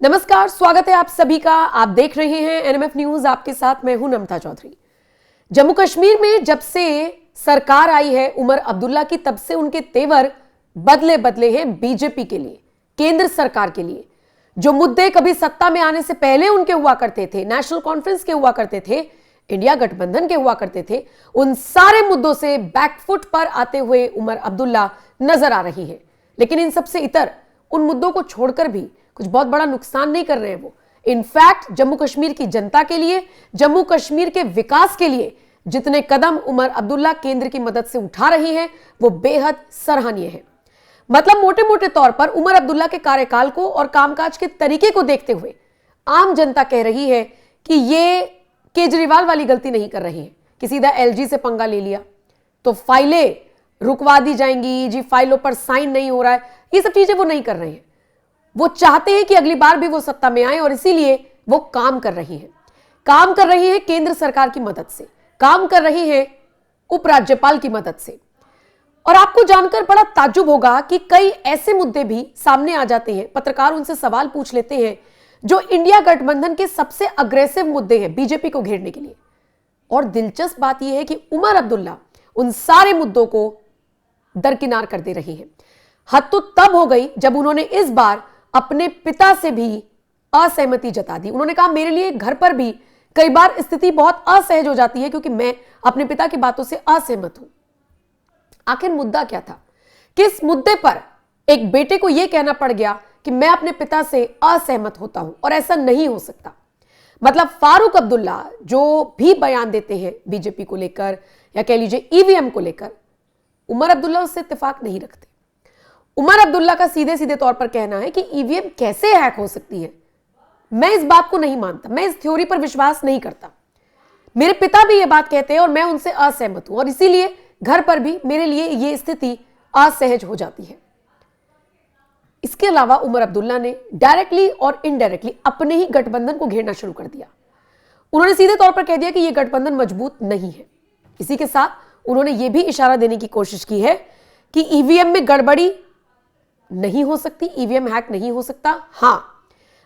नमस्कार, स्वागत है आप सभी का। आप देख रहे हैं एनएमएफ न्यूज। आपके साथ मैं हूं नमता चौधरी। जम्मू कश्मीर में जब से सरकार आई है उमर अब्दुल्ला की, तब से उनके तेवर बदले बदले हैं बीजेपी के लिए, केंद्र सरकार के लिए। जो मुद्दे कभी सत्ता में आने से पहले उनके हुआ करते थे, नेशनल कॉन्फ्रेंस के हुआ करते थे, इंडिया गठबंधन के हुआ करते थे, उन सारे मुद्दों से बैकफुट पर आते हुए उमर अब्दुल्ला नजर आ रही है। लेकिन इन सबसे इतर उन मुद्दों को छोड़कर भी कुछ बहुत बड़ा नुकसान नहीं कर रहे हैं वो। इनफैक्ट जम्मू कश्मीर की जनता के लिए, जम्मू कश्मीर के विकास के लिए जितने कदम उमर अब्दुल्ला केंद्र की मदद से उठा रही हैं वो बेहद सराहनीय है। मतलब मोटे मोटे तौर पर उमर अब्दुल्ला के कार्यकाल को और कामकाज के तरीके को देखते हुए आम जनता कह रही है कि ये केजरीवाल वाली गलती नहीं कर रही है कि सीधा एलजी से पंगा ले लिया तो फाइलें रुकवा दी जाएंगी, जी फाइलों पर साइन नहीं हो रहा है, ये सब चीजें वो नहीं कर रहे हैं। वो चाहते हैं कि अगली बार भी वो सत्ता में आए और इसीलिए वो काम कर रही है। काम कर रही है केंद्र सरकार की मदद से, काम कर रही है उपराज्यपाल की मदद से। और आपको जानकर बड़ा ताज्जुब होगा कि कई ऐसे मुद्दे भी सामने आ जाते हैं, पत्रकार उनसे सवाल पूछ लेते हैं जो इंडिया गठबंधन के सबसे अग्रेसिव मुद्दे हैं बीजेपी को घेरने के लिए। और दिलचस्प बात यह है कि उमर अब्दुल्ला उन सारे मुद्दों को दरकिनार कर दे रही है। हद तो तब हो गई जब उन्होंने इस बार अपने पिता से भी असहमति जता दी। उन्होंने कहा मेरे लिए घर पर भी कई बार स्थिति बहुत असहज हो जाती है क्योंकि मैं अपने पिता की बातों से असहमत हूं। आखिर मुद्दा क्या था? किस मुद्दे पर एक बेटे को यह कहना पड़ गया कि मैं अपने पिता से असहमत होता हूं और ऐसा नहीं हो सकता? मतलब फारूक अब्दुल्ला जो भी बयान देते हैं बीजेपी को लेकर या कह लीजिए ईवीएम को लेकर, उमर अब्दुल्ला उससे इत्तेफाक नहीं रखते। उमर अब्दुल्ला का सीधे सीधे तौर पर कहना है कि ईवीएम कैसे हैक हो सकती है, मैं इस बात को नहीं मानता, मैं इस थ्योरी पर विश्वास नहीं करता। मेरे पिता भी यह बात कहते हैं और मैं उनसे असहमत हूं और इसीलिए घर पर भी मेरे लिए यह स्थिति असहज हो जाती है। इसके अलावा उमर अब्दुल्ला ने डायरेक्टली और इनडायरेक्टली अपने ही गठबंधन को घेरना शुरू कर दिया। उन्होंने सीधे तौर पर कह दिया कि यह गठबंधन मजबूत नहीं है। इसी के साथ उन्होंने यह भी इशारा देने की कोशिश की है कि ईवीएम में गड़बड़ी नहीं हो सकती, ईवीएम हैक नहीं हो सकता। हां,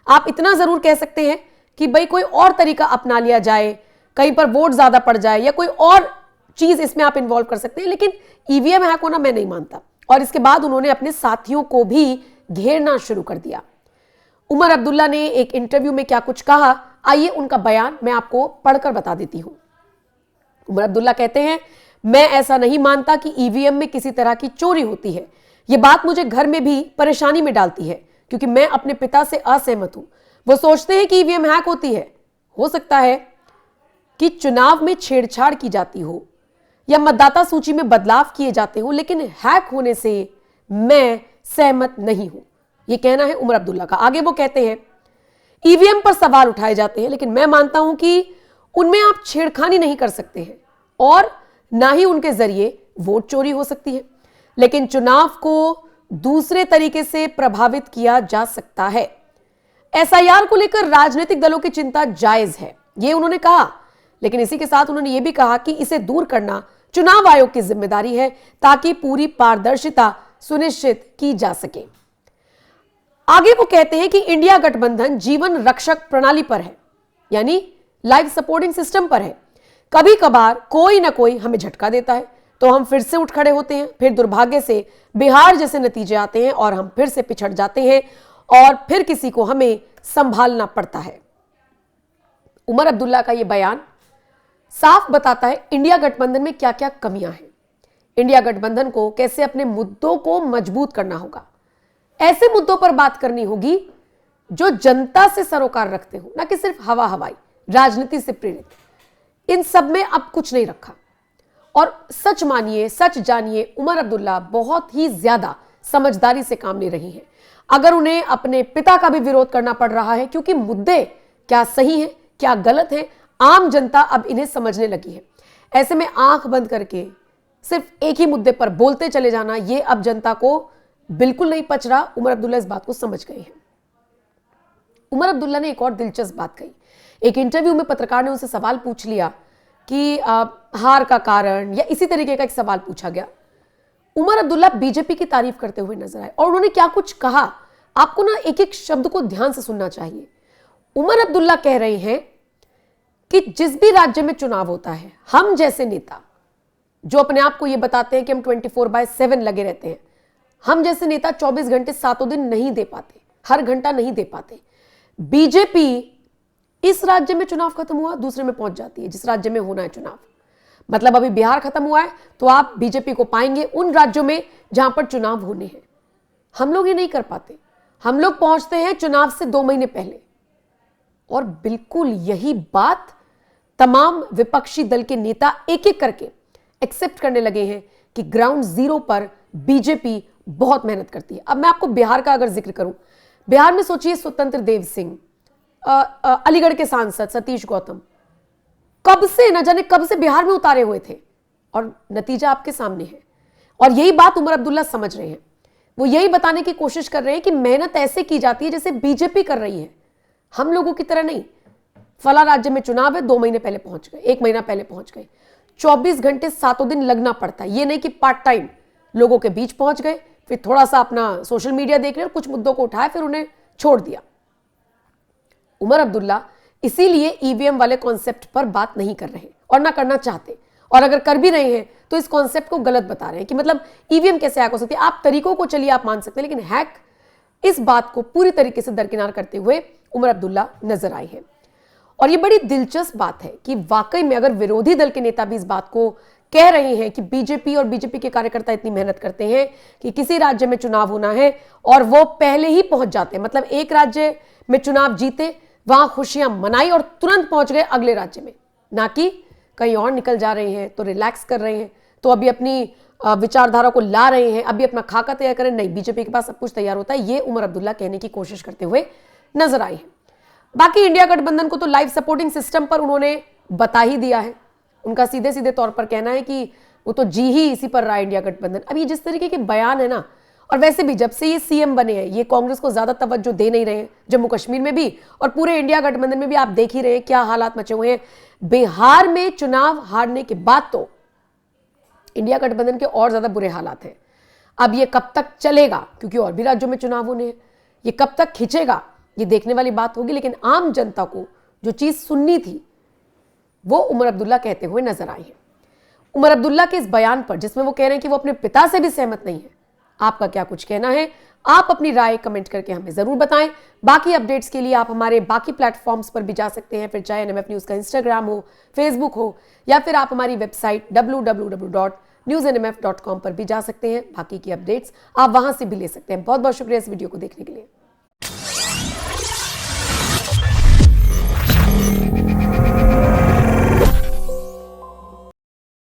आप इतना जरूर कह सकते हैं कि भाई कोई और तरीका अपना लिया जाए, कहीं पर वोट ज्यादा पड़ जाए या कोई और चीज इसमें आप इन्वॉल्व कर सकते हैं, लेकिन ईवीएम हैक होना मैं नहीं मानता। और इसके बाद उन्होंने अपने साथियों को भी घेरना शुरू कर दिया। उमर अब्दुल्ला ने एक इंटरव्यू में क्या कुछ कहा, आइए उनका बयान मैं आपको पढ़कर बता देती हूं। उमर अब्दुल्ला कहते हैं, मैं ऐसा नहीं मानता कि ईवीएम में किसी तरह की चोरी होती है। यह बात मुझे घर में भी परेशानी में डालती है क्योंकि मैं अपने पिता से असहमत हूं। वो सोचते हैं कि ईवीएम हैक होती है। हो सकता है कि चुनाव में छेड़छाड़ की जाती हो या मतदाता सूची में बदलाव किए जाते हो, लेकिन हैक होने से मैं सहमत नहीं हूं। यह कहना है उमर अब्दुल्ला का। आगे वो कहते हैं, ईवीएम पर सवाल उठाए जाते हैं लेकिन मैं मानता हूं कि उनमें आप छेड़खानी नहीं कर सकते हैं और ना ही उनके जरिए वोट चोरी हो सकती है, लेकिन चुनाव को दूसरे तरीके से प्रभावित किया जा सकता है। एसआईआर को लेकर राजनीतिक दलों की चिंता जायज है, यह उन्होंने कहा। लेकिन इसी के साथ उन्होंने यह भी कहा कि इसे दूर करना चुनाव आयोग की जिम्मेदारी है ताकि पूरी पारदर्शिता सुनिश्चित की जा सके। आगे वो कहते हैं कि इंडिया गठबंधन जीवन रक्षक प्रणाली पर है, यानी लाइफ सपोर्टिंग सिस्टम पर है। कभी कभार कोई ना कोई हमें झटका देता है तो हम फिर से उठ खड़े होते हैं, फिर दुर्भाग्य से बिहार जैसे नतीजे आते हैं और हम फिर से पिछड़ जाते हैं और फिर किसी को हमें संभालना पड़ता है। उमर अब्दुल्ला का यह बयान साफ बताता है इंडिया गठबंधन में क्या क्या कमियां हैं, इंडिया गठबंधन को कैसे अपने मुद्दों को मजबूत करना होगा। ऐसे मुद्दों पर बात करनी होगी जो जनता से सरोकार रखते हो, ना कि सिर्फ हवा हवाई राजनीति से प्रेरित। इन सब में अब कुछ नहीं रखा। और सच मानिए, सच जानिए, उमर अब्दुल्ला बहुत ही ज्यादा समझदारी से काम ले रही हैं। अगर उन्हें अपने पिता का भी विरोध करना पड़ रहा है क्योंकि मुद्दे क्या सही हैं, क्या गलत हैं, आम जनता अब इन्हें समझने लगी है। ऐसे में आंख बंद करके सिर्फ एक ही मुद्दे पर बोलते चले जाना, यह अब जनता को बिल्कुल नहीं पच रहा। उमर अब्दुल्ला इस बात को समझ गए हैं। उमर अब्दुल्ला ने एक और दिलचस्प बात कही। एक इंटरव्यू में पत्रकार ने उनसे सवाल पूछ लिया कि हार का कारण या इसी तरीके का एक सवाल पूछा गया। उमर अब्दुल्ला बीजेपी की तारीफ करते हुए नजर आए और उन्होंने क्या कुछ कहा, आपको ना एक एक शब्द को ध्यान से सुनना चाहिए। उमर अब्दुल्ला कह रहे हैं कि जिस भी राज्य में चुनाव होता है, हम जैसे नेता जो अपने आप को यह बताते हैं कि हम 24/7 लगे रहते हैं, हम जैसे नेता 24 घंटे 7 दिन नहीं दे पाते, हर घंटा नहीं दे पाते। बीजेपी इस राज्य में चुनाव खत्म हुआ, दूसरे में पहुंच जाती है जिस राज्य में होना है चुनाव। मतलब अभी बिहार खत्म हुआ है तो आप बीजेपी को पाएंगे उन राज्यों में जहां पर चुनाव होने हैं। हम लोग ये नहीं कर पाते, हम लोग पहुंचते हैं चुनाव से 2 महीने पहले। और बिल्कुल यही बात तमाम विपक्षी दल के नेता एक एक करके एक्सेप्ट करने लगे हैं कि ग्राउंड जीरो पर बीजेपी बहुत मेहनत करती है। अब मैं आपको बिहार का अगर जिक्र करूं, बिहार में सोचिए स्वतंत्र देव सिंह, अलीगढ़ के सांसद सतीश गौतम कब से, न जाने कब से बिहार में उतारे हुए थे और नतीजा आपके सामने है। और यही बात उमर अब्दुल्ला समझ रहे हैं, वो यही बताने की कोशिश कर रहे हैं कि मेहनत ऐसे की जाती है जैसे बीजेपी कर रही है, हम लोगों की तरह नहीं। फला राज्य में चुनाव है, 2 महीने पहले पहुंच गए, 1 महीना पहले पहुंच गए। 24 घंटे 7 दिन लगना पड़ता है। ये नहीं कि पार्ट टाइम लोगों के बीच पहुंच गए, फिर थोड़ा सा अपना सोशल मीडिया देख रहे, कुछ मुद्दों को उठाए, फिर उन्हें छोड़ दिया। उमर अब्दुल्ला इसीलिए ईवीएम वाले कॉन्सेप्ट पर बात नहीं कर रहे और ना करना चाहते, और अगर कर भी रहे हैं तो इस कॉन्सेप्ट को गलत बता रहे हैं कि मतलब ईवीएम कैसे हैक हो सकती है। आप तरीकों को चलिए आप मान सकते हैं, लेकिन हैक, इस बात को पूरी तरीके से दरकिनार करते हुए उमर अब्दुल्ला नजर आए हैं। और ये बड़ी दिलचस्प बात है कि वाकई में अगर विरोधी दल के नेता भी इस बात को कह रहे हैं कि बीजेपी और बीजेपी के कार्यकर्ता इतनी मेहनत करते हैं कि किसी राज्य में चुनाव होना है और वो पहले ही पहुंच जाते हैं, मतलब एक राज्य में चुनाव जीते, वहां खुशियां मनाई और तुरंत पहुंच गए अगले राज्य में, ना कि कहीं और निकल जा रहे हैं तो रिलैक्स कर रहे हैं, तो अभी अपनी विचारधारा को ला रहे हैं, अभी अपना खाका तैयार करें। नहीं, बीजेपी के पास सब कुछ तैयार होता है, ये उमर अब्दुल्ला कहने की कोशिश करते हुए नजर आए हैं। बाकी इंडिया गठबंधन को तो लाइफ सपोर्टिंग सिस्टम पर उन्होंने बता ही दिया है। उनका सीधे सीधे तौर पर कहना है कि वो तो जी ही इसी पर रहा है इंडिया गठबंधन। अब ये जिस तरीके के बयान है ना, और वैसे भी जब से ये सीएम बने हैं ये कांग्रेस को ज्यादा तवज्जो दे नहीं रहे हैं, जम्मू कश्मीर में भी और पूरे इंडिया गठबंधन में भी आप देख ही रहे हैं क्या हालात मचे हुए हैं। बिहार में चुनाव हारने के बाद तो इंडिया गठबंधन के और ज्यादा बुरे हालात हैं। अब ये कब तक चलेगा, क्योंकि और भी राज्यों में चुनाव होने हैं, ये कब तक खिंचेगा ये देखने वाली बात होगी। लेकिन आम जनता को जो चीज सुननी थी वो उमर अब्दुल्ला कहते हुए नजर आए हैं। उमर अब्दुल्ला के इस बयान पर जिसमें वो कह रहे हैं कि वो अपने पिता से भी सहमत नहीं है, आपका क्या कुछ कहना है? आप अपनी राय कमेंट करके हमें जरूर बताएं। बाकी अपडेट्स के लिए आप हमारे बाकी प्लेटफॉर्म्स पर भी जा सकते हैं, फिर चाहे एनएमएफ न्यूज का इंस्टाग्राम हो, फेसबुक हो, या फिर आप हमारी वेबसाइट www.newsnmf.com पर भी जा सकते हैं। बाकी की अपडेट्स आप वहां से भी ले सकते हैं। बहुत बहुत शुक्रिया इस वीडियो को देखने के लिए।